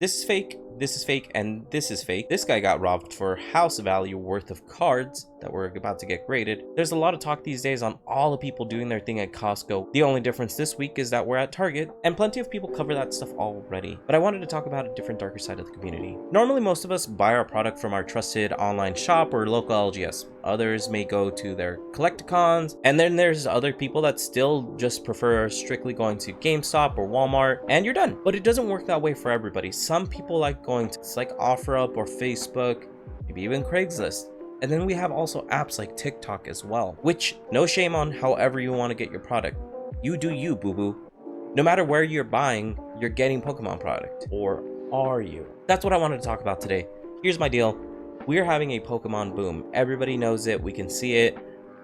This is fake, this is fake, and this is fake. This guy got robbed for house value worth of cards that were about to get graded. There's a lot of talk these days on all the people doing their thing at Costco. The only difference this week is that we're at Target, and plenty of people cover that stuff already. But I wanted to talk about a different, darker side of the community. Normally, most of us buy our product from our trusted online shop or local LGS. Others may go to their Collecticons, and then there's other people that still just prefer strictly going to GameStop or Walmart, and you're done. But it doesn't work that way for everybody. Some people like going to like OfferUp or Facebook, maybe even Craigslist. And then we have also apps like TikTok as well, which no shame on however you want to get your product. You do you, boo-boo. No matter where you're buying, you're getting Pokemon product. Or are you? That's what I wanted to talk about today. Here's my deal. We're having a Pokemon boom. Everybody knows it. We can see it.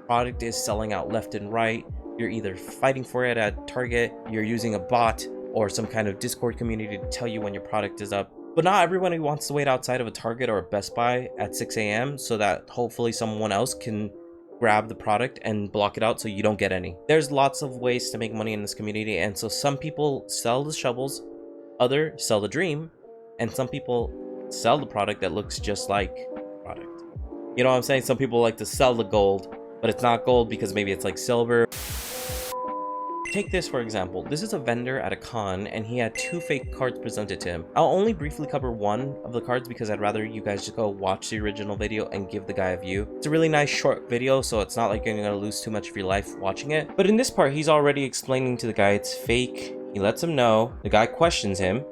Product is selling out left and right. You're either fighting for it at Target, you're using a bot or some kind of Discord community to tell you when your product is up. But not everyone wants to wait outside of a Target or a Best Buy at 6 a.m. so that hopefully someone else can grab the product and block it out so you don't get any. There's lots of ways to make money in this community, and so some people sell the shovels, others sell the dream, and some people sell the product that looks just like product. You know what I'm saying? Some people like to sell the gold, but it's not gold because maybe it's like silver. Take this for example. This is a vendor at a con, and he had 2 fake cards presented to him. I'll only briefly cover one of the cards because I'd rather you guys just go watch the original video and give the guy a view. It's a really nice short video, so it's not like you're gonna lose too much of your life watching it. But in this part, he's already explaining to the guy it's fake. He lets him know. The guy questions him.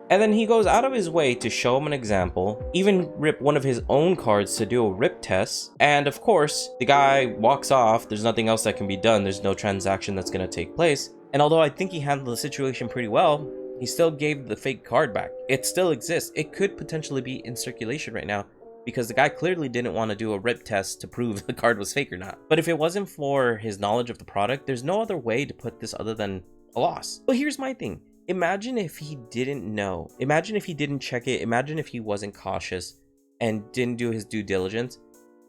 And then he goes out of his way to show him an example, even rip one of his own cards to do a rip test. And of course, the guy walks off. There's nothing else that can be done. There's no transaction that's going to take place. And although I think he handled the situation pretty well, he still gave the fake card back. It still exists. It could potentially be in circulation right now because the guy clearly didn't want to do a rip test to prove the card was fake or not. But if it wasn't for his knowledge of the product, there's no other way to put this other than a loss. But here's my thing. Imagine if he didn't know. Imagine if he didn't check it. Imagine if he wasn't cautious and didn't do his due diligence.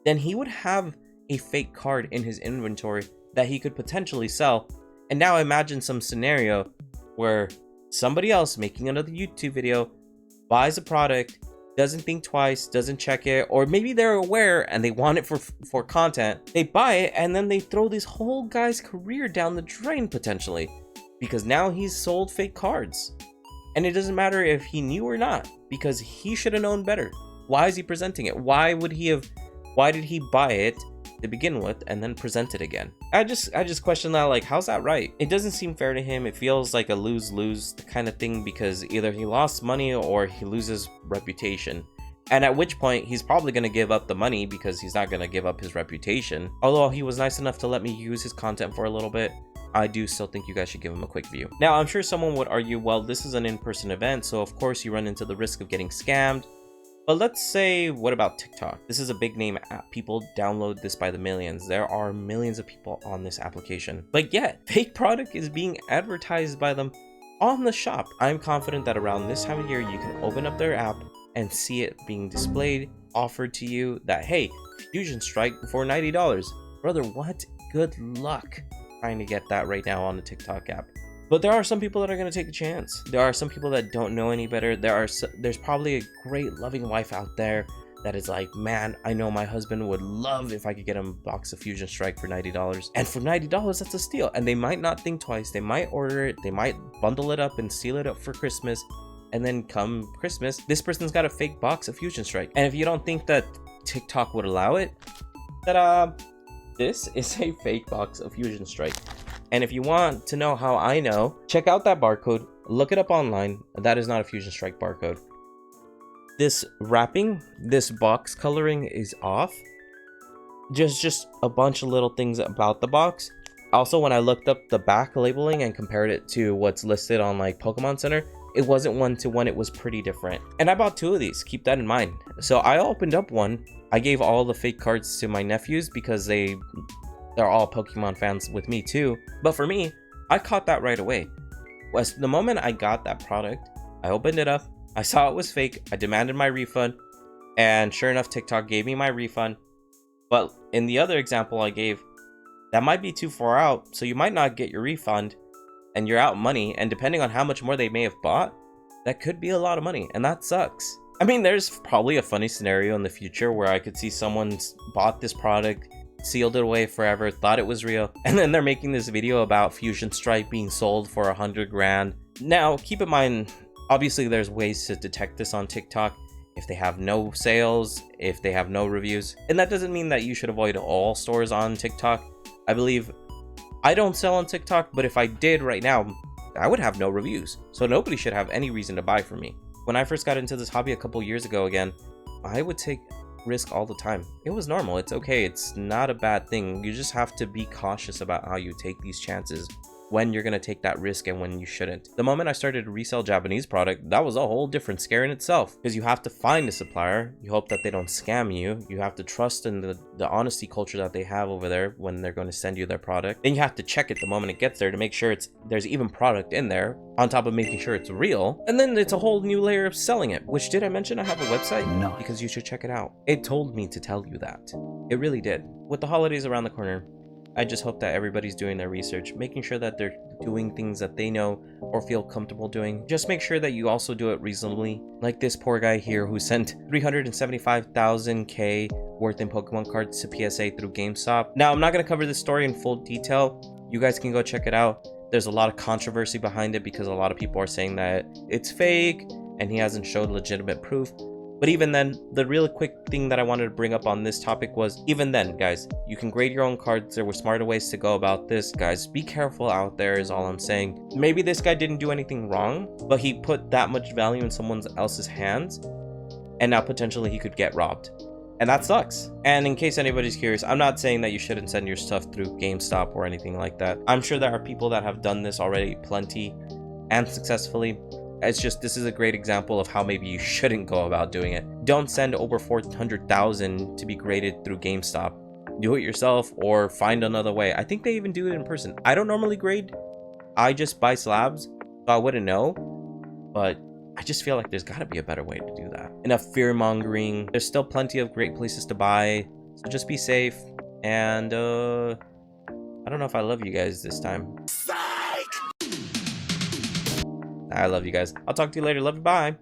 Then he would have a fake card in his inventory that he could potentially sell. And now imagine some scenario where somebody else making another YouTube video buys a product, doesn't think twice, doesn't check it, or maybe they're aware and they want it for content. They buy it and then they throw this whole guy's career down the drain potentially. Because now he's sold fake cards. And it doesn't matter if he knew or not, because he should have known better. Why is he presenting it? Why did he buy it to begin with and then present it again? I just question that, like, how's that right? It doesn't seem fair to him. It feels like a lose-lose kind of thing because either he lost money or he loses reputation. And at which point he's probably going to give up the money because he's not going to give up his reputation. Although he was nice enough to let me use his content for a little bit, I do still think you guys should give him a quick view. Now, I'm sure someone would argue, well, this is an in-person event, so of course you run into the risk of getting scammed. But let's say, what about TikTok? This is a big name app. People download this by the millions. There are millions of people on this application. But yet, fake product is being advertised by them on the shop. I'm confident that around this time of year, you can open up their app and see it being displayed, offered to you that, hey, Fusion Strike for $90. Brother, what? Good luck trying to get that right now on the TikTok app. But there are some people that are going to take a chance. There are some people that don't know any better. There's probably a great loving wife out there that is like, man, I know my husband would love if I could get him a box of Fusion Strike for $90. And for $90, that's a steal. And they might not think twice. They might order it. They might bundle it up and seal it up for Christmas. And then come Christmas, this person's got a fake box of Fusion Strike. And if you don't think that TikTok would allow it, that this is a fake box of Fusion Strike. And if you want to know how I know, check out that barcode, look it up online. That is not a Fusion Strike barcode. This wrapping, this box coloring is off. Just a bunch of little things about the box. Also, when I looked up the back labeling and compared it to what's listed on like Pokemon Center, it wasn't 1-to-1, it was pretty different. And I bought 2 of these, keep that in mind. So I opened up one. I gave all the fake cards to my nephews because they're all Pokemon fans with me too. But for me, I caught that right away. The moment I got that product, I opened it up, I saw it was fake, I demanded my refund, and sure enough, TikTok gave me my refund. But in the other example I gave, that might be too far out, so you might not get your refund. and you're out money, and depending on how much more they may have bought, that could be a lot of money, and that sucks. I mean, there's probably a funny scenario in the future where I could see someone's bought this product, sealed it away forever, thought it was real, and then they're making this video about Fusion Strike being sold for 100 grand. Now, keep in mind, obviously there's ways to detect this on TikTok. If they have no sales, if they have no reviews. And that doesn't mean that you should avoid all stores on TikTok. I believe I don't sell on TikTok, but if I did right now, I would have no reviews. So nobody should have any reason to buy from me. When I first got into this hobby a couple years ago again, I would take risk all the time. It was normal. It's okay. It's not a bad thing. You just have to be cautious about how you take these chances, when you're going to take that risk and when you shouldn't. The moment I started to resell Japanese product, that was a whole different scare in itself, because you have to find a supplier, you hope that they don't scam you, you have to trust in the honesty culture that they have over there when they're going to send you their product. Then you have to check it the moment it gets there to make sure there's even product in there, on top of making sure it's real. And then it's a whole new layer of selling it, which, did I mention I have a website? No. Because you should check it out. It told me to tell you that. It really did. With the holidays around the corner, I just hope that everybody's doing their research, making sure that they're doing things that they know or feel comfortable doing. Just make sure that you also do it reasonably. Like this poor guy here who sent 375,000 worth in Pokemon cards to PSA through GameStop. Now, I'm not going to cover this story in full detail. You guys can go check it out. There's a lot of controversy behind it because a lot of people are saying that it's fake and he hasn't showed legitimate proof. But even then, the real quick thing that I wanted to bring up on this topic was, even then, guys, you can grade your own cards. There were smarter ways to go about this. Guys, be careful out there is all I'm saying. Maybe this guy didn't do anything wrong, but he put that much value in someone else's hands, and now potentially he could get robbed. And that sucks. And in case anybody's curious, I'm not saying that you shouldn't send your stuff through GameStop or anything like that. I'm sure there are people that have done this already plenty and successfully. It's just, this is a great example of how maybe you shouldn't go about doing it. Don't send over 400,000 to be graded through GameStop. Do it yourself or find another way. I think they even do it in person. I don't normally grade. I just buy slabs, so I wouldn't know. But I just feel like there's got to be a better way to do that. Enough fear mongering. There's still plenty of great places to buy. So just be safe. And I don't know if I love you guys this time. I love you guys. I'll talk to you later. Love you. Bye.